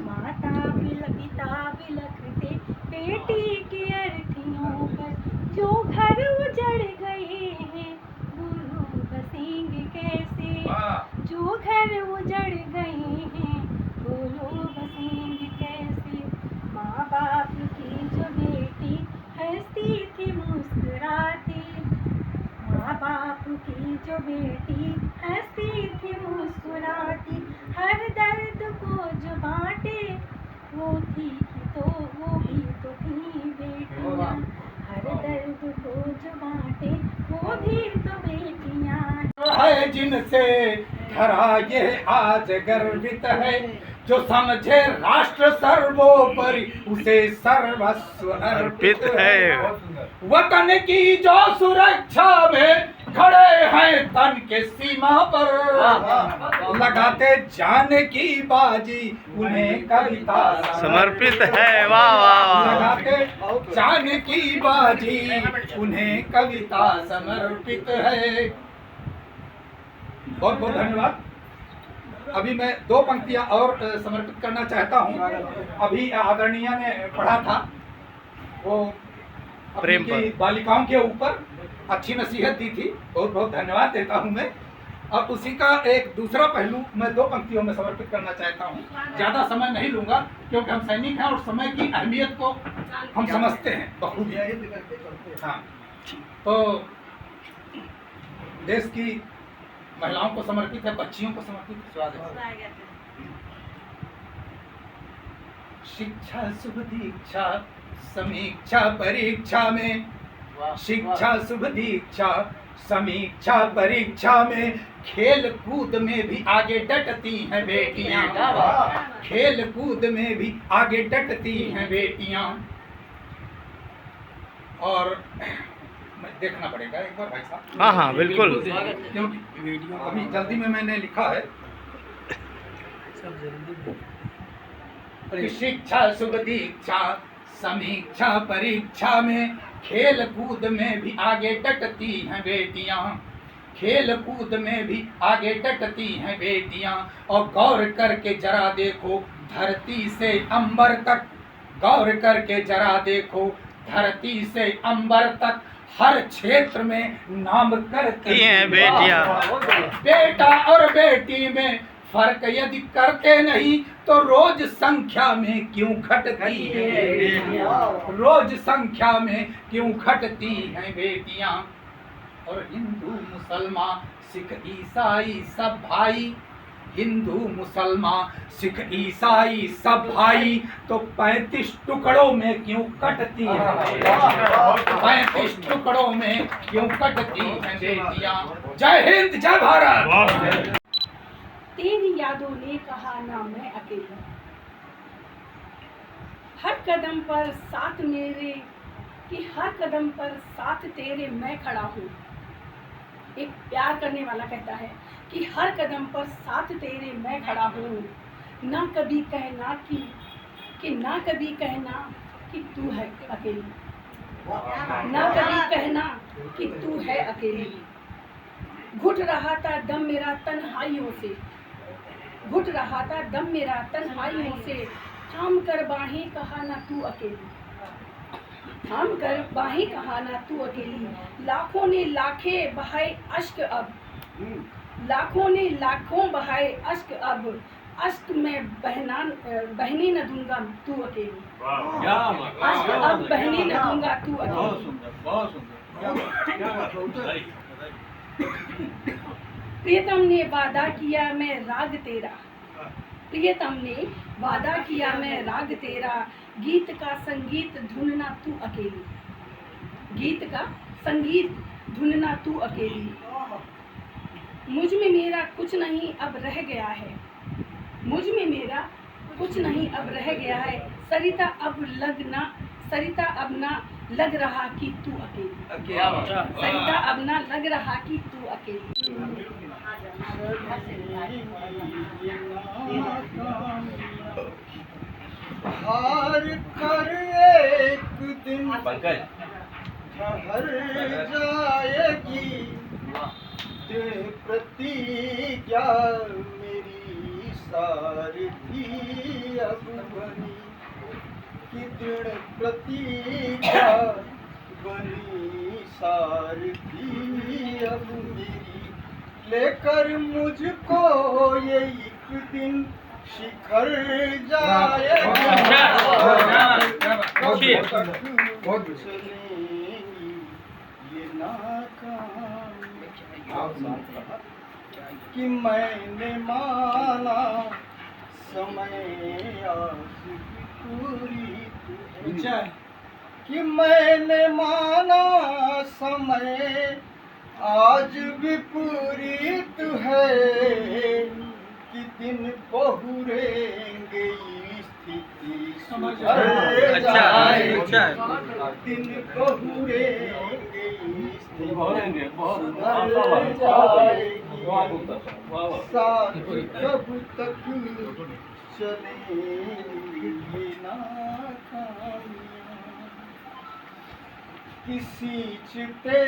माता पिता बिलखते बेटी की अर्थियों पर। जो घर उजड़ गए हैं वो लोग बसेंगे कैसे, जो घर उजड़ गए हैं वो लोग बसेंगे कैसे। माँ बाप की जो बेटी हंसती थी मुस्कुराती, माँ बाप की जो बेटी हंसती थी मुस्कुराती। हर दर्द को जो बांटे वो थी तो वो भी तो थी बेटियाँ, हर दर्द को जो बांटे वो भी तो बेटियाँ है। जिनसे धरा ये आज गर्वित है, जो समझे राष्ट्र सर्वोपरि उसे सर्वस्व अर्पित है। वतन की जो सुरक्षा में खड़े हैं तन के सीमा पर, लगाते जाने की बाजी उन्हें कविता समर्पित है। वाह वाह, लगाते जाने की बाजी उन्हें कविता समर्पित है। बहुत बहुत धन्यवाद। अभी मैं दो पंक्तियां और समर्पित करना चाहता हूं। अभी आदरणीय ने पढ़ा था वो प्रेम अपनी बालिकाओं के ऊपर अच्छी नसीहत दी थी, बहुत बहुत धन्यवाद देता हूं मैं। अब उसी का एक दूसरा पहलू मैं दो पंक्तियों में समर्पित करना चाहता हूं। ज़्यादा समय नहीं लूंगा क्योंकि हम सैनिक हैं और समय की अहमियत को हम समझते हैं बखूबी। हाँ, तो देश की महिलाओं को समर्पित है, बच्चियों को समर्पित है। शिक्षा शुभ दीक्षा समीक्षा परीक्षा में, शिक्षा शुभ दीक्षा समीक्षा परीक्षा में खेल कूद में भी आगे डटती हैं बेटियां, खेल कूद में भी आगे डटती हैं बेटियां। और देखना पड़ेगा एक बार भाई साहब। हाँ हाँ बिल्कुल। क्योंकि वीडियो अभी जल्दी में मैंने लिखा है कि शिक्षा शुभ दीक्षा समीक्षा परीक्षा में खेल कूद में भी आगे डटती हैं बेटियां, खेल कूद में भी आगे डटती हैं बेटियां। और गौर करके जरा देखो धरती से अंबर तक, गौर करके जरा देखो धरती से अंबर तक हर क्षेत्र में नाम करती हैं बेटियां। बेटा और बेटी में फर्क यदि करते नहीं तो रोज संख्या में क्यों घटती है, रोज संख्या में क्यों घटती हैं बेटियां। और हिंदू मुसलमान सिख ईसाई सब भाई, हिंदू मुसलमान सिख ईसाई सब भाई, तो 35 टुकड़ों में क्यों कटती है, 35 टुकड़ों में क्यों कटती हैं बेटियां। जय हिंद जय भारत। तेरी यादों ने कहा ना मैं अकेली, हर कदम पर साथ मेरे, कि हर कदम पर साथ तेरे मैं खड़ा हूँ। एक प्यार करने वाला कहता है कि हर कदम पर साथ तेरे मैं खड़ा हूँ। ना कभी कहना कि ना कभी कहना कि तू है अकेली, ना कभी कहना कि तू है अकेली। घुट रहा था दम मेरा तन्हाइयों से, घुट रहा था दम मेरा तन्हाइयों से, थाम कर बाहें कहा ना तू अकेली, थाम कर बाहें कहा ना तू अकेली। लाखों ने लाखे बहाए अश्क अब, लाखों ने लाखों बहाए अश्क अब, अश्क में बहने न दूंगा तू अकेली, अश्क अब बहने न दूंगा तू अकेली। प्रियतम ने वादा किया मैं राग तेरा, प्रियतम ने वादा किया मैं राग तेरा, गीत का संगीत धुनना तू अकेली, गीत का संगीत धुनना तू अकेली। मुझ में मेरा कुछ नहीं अब रह गया है, मुझ में मेरा कुछ नहीं अब रह गया है। सरिता अब लगना, सरिता अब ना लग रहा कि तू अकेली, सरिता अब ना लग रहा कि तू अकेली। हार कर एक दिन ठहर जाएगी, दृढ़ प्रतिज्ञा मेरी सारथी अब बनी, कि दृढ़ प्रतिज्ञा बनी सारथी अब मेरी। लेकर मुझको ये एक दिन शिखर जाएगा, चलेंगी ये नाकाम, कि मैंने माना समय आज पूरी तुझे, कि मैंने माना समय आज विपरीत है, कि दिन बहुरेंगे स्थिति सुधर जाएगी, दिन बहुरेंगे स्थिति सुधर जाएगी। साथ कब तक चलेंगी नाकामियाँ, किसी चिते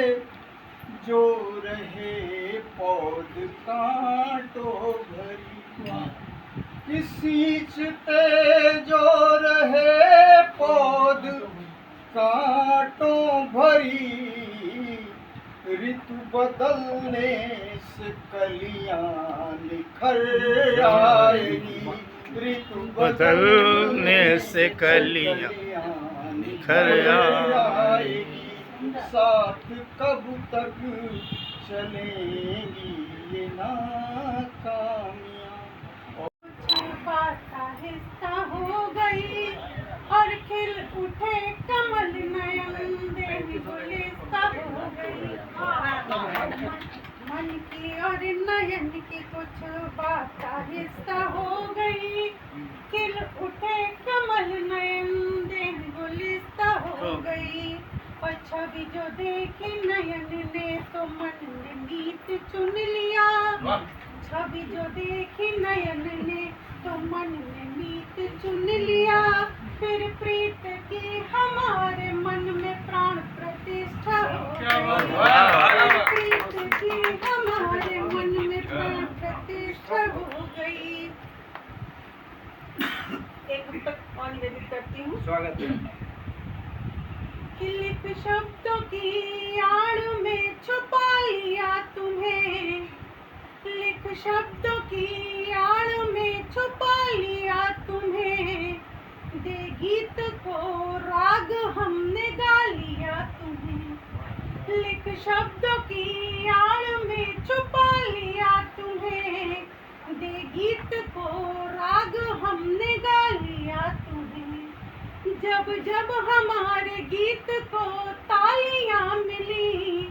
जो रहे पौध कांटों भरी, किसी चिते जो रहे पौध कांटों भरी, ऋतु बदलने से कलियां निखर आएगी, ऋतु बदलने से कलियां निखर आएगी। साथ कब तक चलेंगी ये नाकामियाँ। आहिस्ता हो गई और खिल उठे कमल नयन, देवी गुलिस्ता हो गई। मन की कुछ बात आहिस्ता हो गई, खिल उठे कमल नयन देह गुलिस्ता हो गई। और छवि जो देखी नयन ने तो मन ने मीत चुन लिया, छवि जो देखी नयन ने तो मन ने मीत चुन लिया। फिर प्रीत की हमारे मन में प्राण प्रतिष्ठा हो गई, प्रीत की हमारे मन में प्राण प्रतिष्ठा हो गई। एक तक और निवेदित करती हूँ। स्वागत है। लिख शब्दों की आड़ में छुपा लिया तुम्हें, लिख शब्दों की आड़ में छुपा लिया तुम्हें। दे गीत को राग हमने गा लिया तुम्हें, लिख शब्दों की आड़ में छुपा लिया तुम्हें। दे गीत को राग हमने गा लिया तुम्हें। जब जब हमारे गीत को तालियां मिली,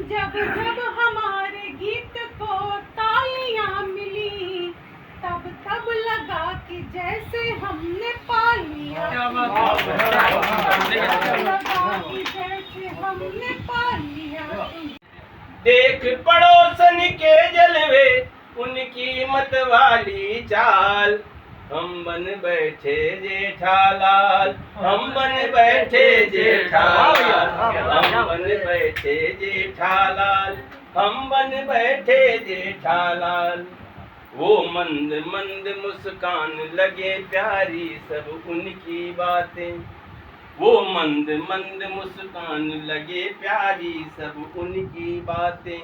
जब जब हमारे गीत को तालियां मिली, तब तब लगा कि जैसे हमने पा लिया, लगा कि जैसे हमने पा लिया। देख पड़ोसन के जलवे उनकी मतवाली चाल, हम बन बैठे जेठालाल, हम बन बैठे जेठालाल, हम बन बैठे जेठालाल, हम बन बैठे जेठालाल। वो मंद मंद मुस्कान लगे प्यारी सब उनकी बातें, वो मंद मंद मुस्कान लगे प्यारी सब उनकी बातें।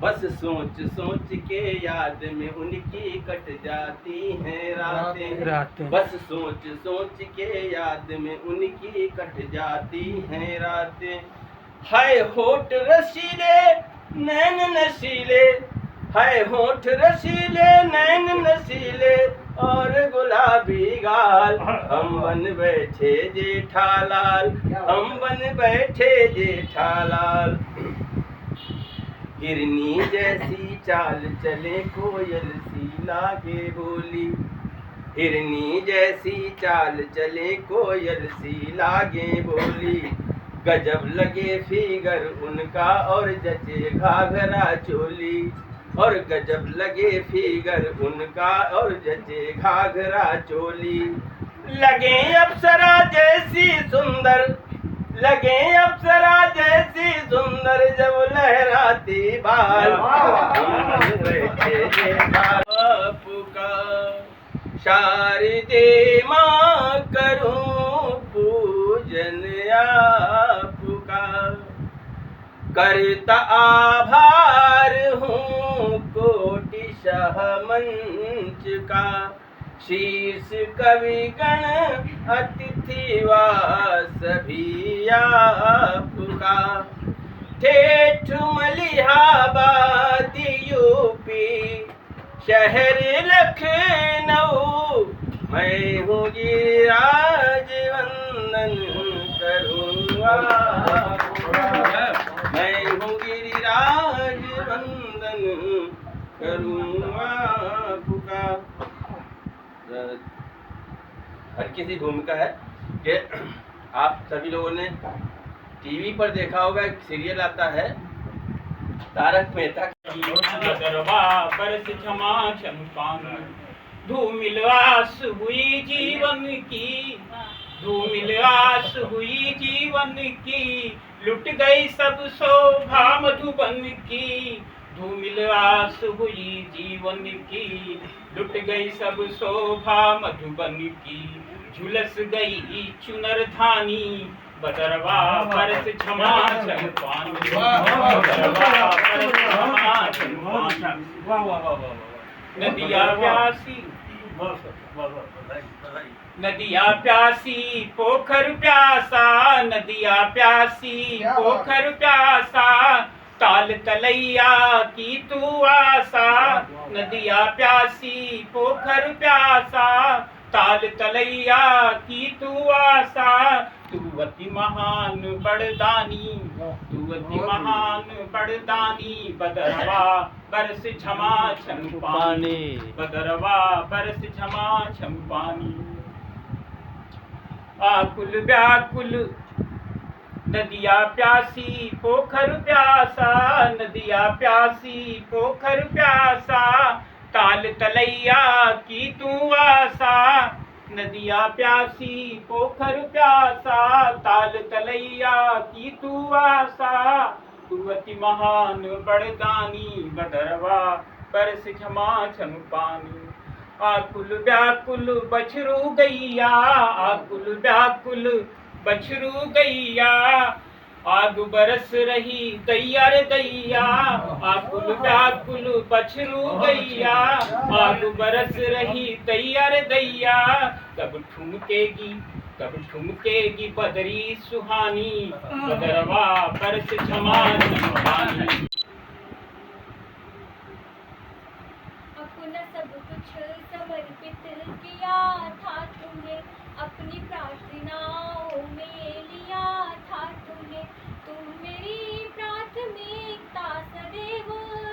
बस सोच सोच के याद में उनकी कट जाती हैं रातें, बस सोच सोच के याद में उनकी कट जाती हैं रातें। हाय होठ रसीले नैन नशीले, हाय होठ रसीले नैन नशीले और गुलाबी गाल, हम बन बैठे जेठालाल, हम बन बैठे जेठालाल। हिरनी जैसी चाल चले कोयल सी लागे बोली, हिरनी जैसी चाल चले कोयल सी लागे बोली। गजब लगे फिगर उनका और जचे घाघरा चोली, और गजब लगे फिगर उनका और जचे घाघरा चोली। लगे अप्सरा जैसी सुंदर, लगे अप्सरा जैसी सुंदर जब लहराती बाल, हम बैठे बापू का शारदे माँ करूं पूजन आपका। करता आभार हूँ कोटि शाह मंच का, शीर्ष कवि गण अतिथि वा सभी आपका। ठेठ मलिहाबाद यूपी शहर लखनऊ, मैं हूँ गिरिराज वंदन करूँगा, मैं हूँ गिरिराज वंदन करूँगा आपका। हर किसी भूमिका है कि आप सभी लोगों ने टीवी पर देखा होगा, एक सीरियल आता है तारक मेहता। धूमिलवास हुई जीवन की, धूमिलवास हुई जीवन की, लुट गई सब शोभा मधुबन की। धूमिलवास हुई जीवन की, लुट गई सब शोभा मधुबन की। झुलस गई चुनर धानी, बदरवा बरस क्षमा पानी, बदरवा बरस क्षमा पानी। नदिया प्यासी, नदिया प्यासी पोखर प्यासा, नदिया प्यासी पोखर प्यासा, ताल तलैया की तू आशा। नदिया प्यासी पोखर प्यासा, ताल तलैया की तू आशा। तू अति महान बड़दानी, तू अति महान बड़दानी, बदरवा बरस झमा झम पानी, बदरवा बरस झमा झम पानी। आकुल व्याकुल नदिया प्यासी पोखर प्यासा, नदिया प्यासी पोखर प्यासा, ताल तलैया की तू आसा। नदिया प्यासी पोखर प्यासा, ताल तलैया की तू आसा। तू अति महान बड़दानी, बदरवा बरस झमा झम पानी। आकुल व्याकुल बछरू गैया, आकुल व्याकुल बछरू गैया, आग बरस रही दैया रे दैया। आकुल व्याकुल बछरू गैया, आग बरस रही दैया रे दैया। कब ठुमकेगी बदरी सुहानी, बदरवा बरस झमा झम पानी। अपना सब कुछ समर्पित किया था तुमने, अपनी प्रार्थनाओं में लिया था तुमने। तुम मेरी प्राथमिकता सदैव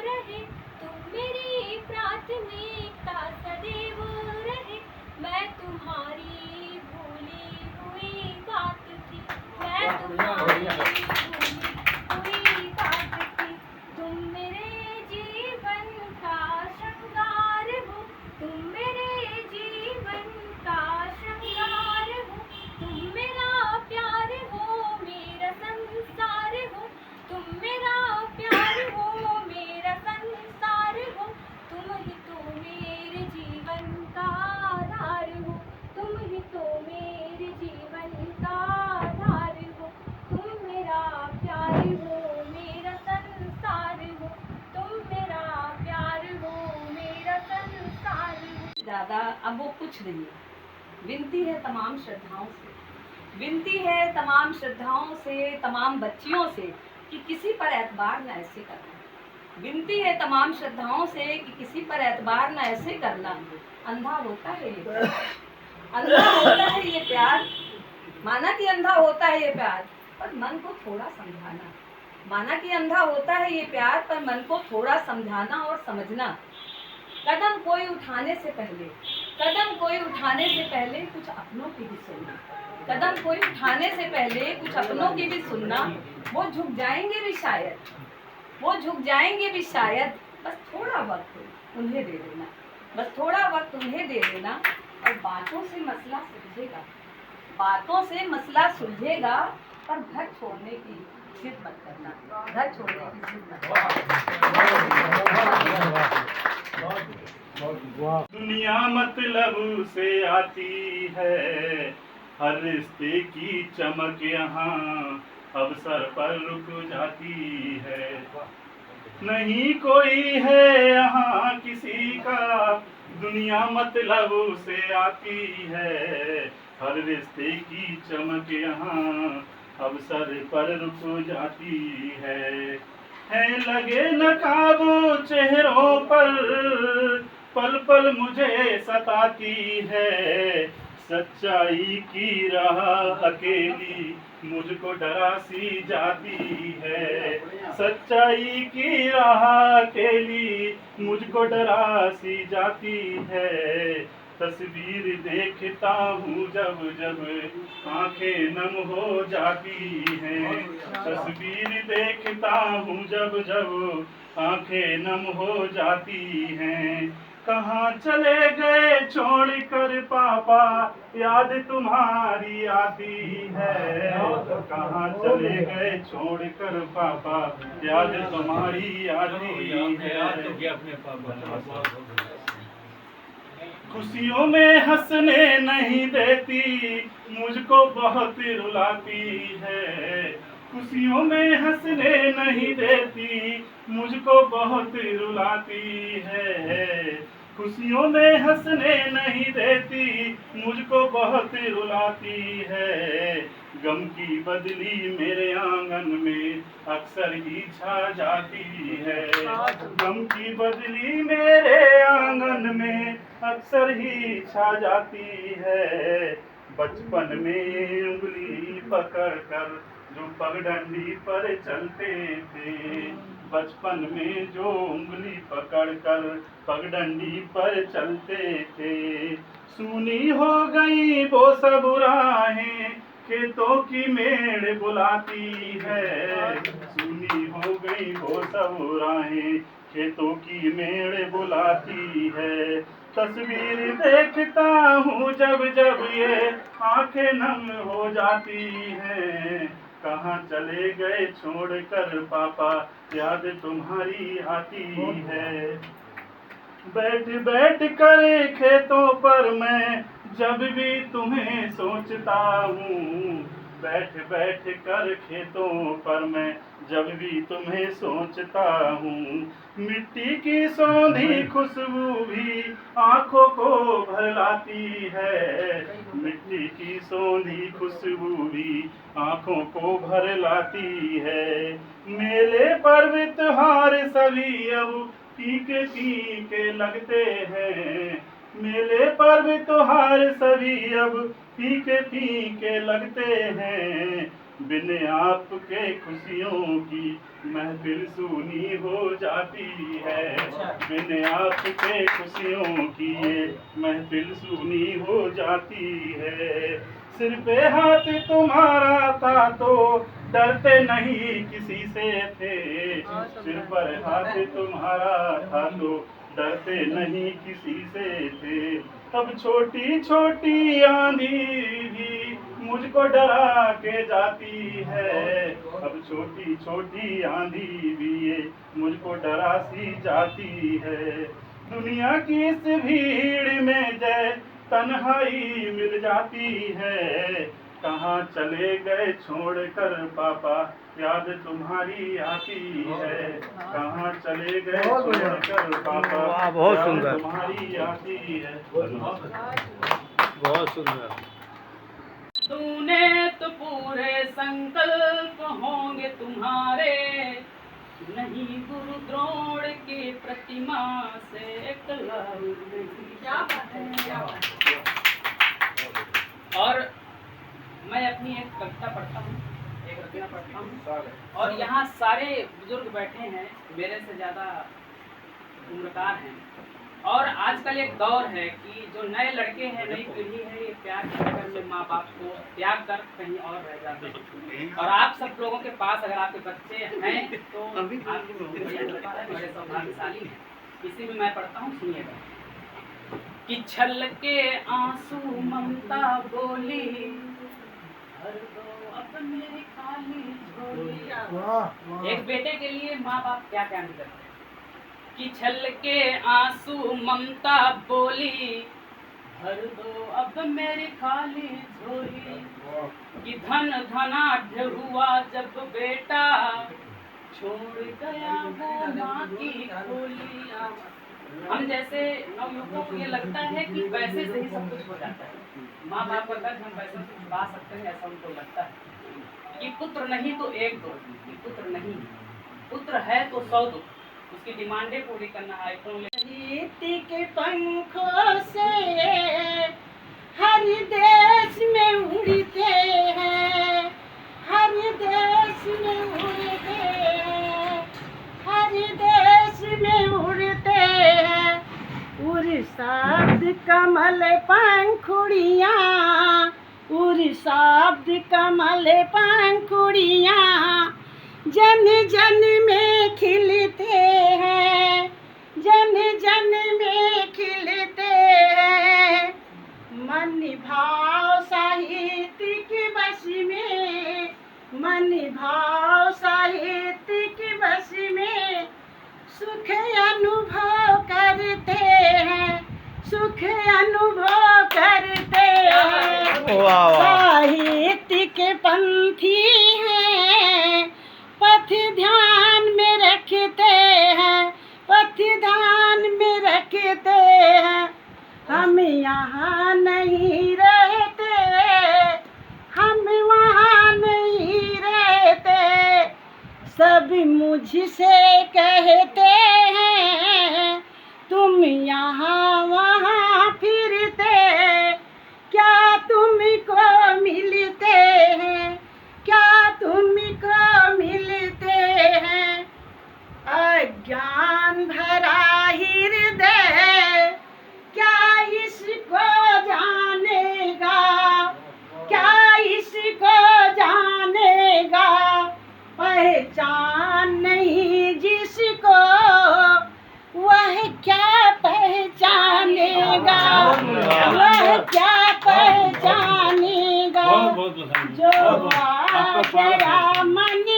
रहे, तुम मेरी प्राथमिकता सदैव रहे। मैं तुम्हारी भूली हुई बात थी, मैं तुम्हारी भूली हुई बात थी। तुम मेरे जीवन का श्रृंगार हो, तुम मेरे जीवन का श्रृंगार हो। तुम मेरा प्यार हो, मेरा संसार हो, तुम मेरा प्यार हो, मेरा संसार हो। तुम ही तो मेरे जीवन का आधार हो, तुम ही तो मेरे जीवन का आधार हो। तुम मेरा प्यार हो, मेरा संसार हो, तुम मेरा प्यार हो, मेरा संसार हो। ज़्यादा अब वो कुछ नहीं है। विनती है तमाम श्रद्धाओं से, विनती है तमाम श्रद्धाओं से, तमाम बच्चियों से कि किसी पर एतबार न ऐसे करना। विनती है तमाम श्रद्धाओं से कि किसी पर एतबार न ऐसे करना। अंधा होता है ये प्यार, अंधा होता है ये प्यार। माना कि अंधा होता है ये प्यार, पर मन को थोड़ा समझाना। माना कि अंधा होता है ये प्यार, पर मन को थोड़ा समझाना और समझना। कदम कोई उठाने से पहले, कदम कोई उठाने से पहले कुछ अपनों की भी सुनना। कदम कोई उठाने से पहले कुछ अपनों की भी सुनना। वो झुक जाएंगे भी शायद, वो झुक जाएंगे भी शायद। बस थोड़ा वक्त उन्हें दे देना, बस थोड़ा वक्त उन्हें दे देना, और बातों से मसला सुलझेगा, बातों से मसला सुलझेगा। पर घर छोड़ने की जिद मत करना, घर छोड़ने की जिद मत करना। दुनिया मतलब से आती है, हर रिश्ते की चमक यहाँ अवसर पर रुक जाती है। नहीं कोई है यहाँ किसी का, दुनिया मतलब से आती है, हर रिश्ते की चमक यहाँ अवसर पर रुक जाती है लगे नकाबो चेहरों पर, पल पल मुझे सताती है। सच्चाई की राह अकेली मुझको डरा सी जाती है, सच्चाई की राह अकेली मुझको डरा सी जाती है। तस्वीर देखता हूँ जब जब आंखें नम हो जाती हैं, तस्वीर देखता हूँ जब जब आंखें नम हो जाती हैं। कहाँ चले गए छोड़ कर पापा, याद तुम्हारी आती है। कहाँ चले गए छोड़ कर पापा, याद तुम्हारी आती है। खुशियों में हंसने नहीं देती, मुझको बहुत रुलाती है। खुशियों में हंसने नहीं देती, मुझको बहुत रुलाती है। खुशियों में हंसने नहीं देती, मुझको बहुत रुलाती है। गम की बदली मेरे आंगन में अक्सर ही छा जाती है। गम की बदली मेरे आंगन में अक्सर ही छा जाती है। बचपन में उंगली पकड़ कर जो पगडंडी पर चलते थे, बचपन में जो उंगली पकड़कर पगडंडी पर चलते थे। सूनी हो गई वो सब राहें, खेतों की मेड़ बुलाती है। सूनी हो गई वो सब राहें, खेतों की मेड़ बुलाती है। तस्वीर देखता हूँ जब जब ये आंखें नम हो जाती हैं। कहाँ चले गए छोड़कर पापा, याद तुम्हारी आती है। बैठ बैठ कर खेतों पर मैं जब भी तुम्हें सोचता हूँ। बैठ बैठ कर खेतों पर मैं जब भी तुम्हें सोचता हूँ। मिट्टी की सौंधी खुशबू भी आंखों को भर लाती है। मिट्टी की सौंधी खुशबू भी आंखों को भर लाती है। मेले पर्व त्योहार सभी अब फीके फीके लगते हैं। मेले पर्व त्योहार सभी अब फीके फीके लगते हैं। बिन आपके खुशियों की महफिल सूनी हो जाती है। बिन आपके खुशियों की ये महफिल सूनी हो जाती है। सिर पे हाथ तुम्हारा था तो डरते नहीं किसी से थे। सिर पर हाथ तुम्हारा था तो डरते नहीं किसी से थे। अब छोटी छोटी आंधी भी मुझको डरा के जाती है। अब छोटी छोटी आंधी भी ये मुझको डरा सी जाती है। दुनिया की इस भीड़ में जय तन्हाई मिल जाती है। कहाँ चले गए छोड़कर पापा, याद तुम्हारी आती है। कहाँ चले गए छोड़कर पापा, बहुत याद सुंदर। तुम्हारी आती है। बहुत सुंदर। तूने तो पूरे संकल्प होंगे तुम्हारे, नहीं गुरु द्रोण की प्रतिमा से कलाऊ नहीं। क्या बात है, क्या बात है। और मैं अपनी एक कविता पढ़ता हूँ, एक रचना पढ़ता हूँ। और यहाँ सारे बुजुर्ग बैठे हैं, मेरे से ज़्यादा उम्रकार हैं। और आजकल एक दौर है कि जो नए लड़के हैं, नई पीढ़ी है, ये प्यार के चक्कर में माँ बाप को त्याग कर कहीं और रह जाते हैं। और आप सब लोगों के पास अगर आपके बच्चे हैं तो आपके बड़े सौभाग्यशाली हैं। इसी में मैं पढ़ता हूँ, सुनिएगा। कि छल के आंसू ममता बोली, भर दो अब मेरी खाली झोली। एक बेटे के लिए माँ बाप क्या क्या नहीं करते। कि छल के आंसू ममता बोली, भर दो अब मेरी खाली झोली। कि धन धनाढ्य हुआ जब बेटा, छोड़ गया वो माँ की खोली। हम जैसे नवयुवकों को ये लगता है कि पैसे से ही सब कुछ हो जाता है। माँ बाप का कर्ज हम पैसे से चुका सकते हैं, ऐसा उनको लगता है। कि पुत्र नहीं तो एक दो, कि पुत्र नहीं, पुत्र है तो 100 दो। उसकी डिमांडें पूरी करना आईफोन रीति के पंखों से हर देश में उड़ते हैं, हर देश में उड़ते हैं, हर देश में उड़ते हैं। उड़ शब्द कमल पंखुड़ियाँ, उड़ शब्द कमल पंखुड़ियाँ, जन जन में खिलते हैं, जन जन में खिलते हैं। मन भाव साहित्य की बस में, मन भाव साहित्य की बस में, सुख अनुभव करते हैं, सुख अनुभव करते हैं। साहित्य के पंथी हैं, पथ ध्यान में रखते हैं, पथ ध्यान में रखते हैं। हम यहाँ नहीं रहते, हम वहाँ नहीं रहते। सब मुझसे कहते हैं, तुम यहाँ वहाँ फिरते, क्या तुमको मिलते हैं, क्या तुमको मिलते हैं। पहचानेगा जो आ गया मन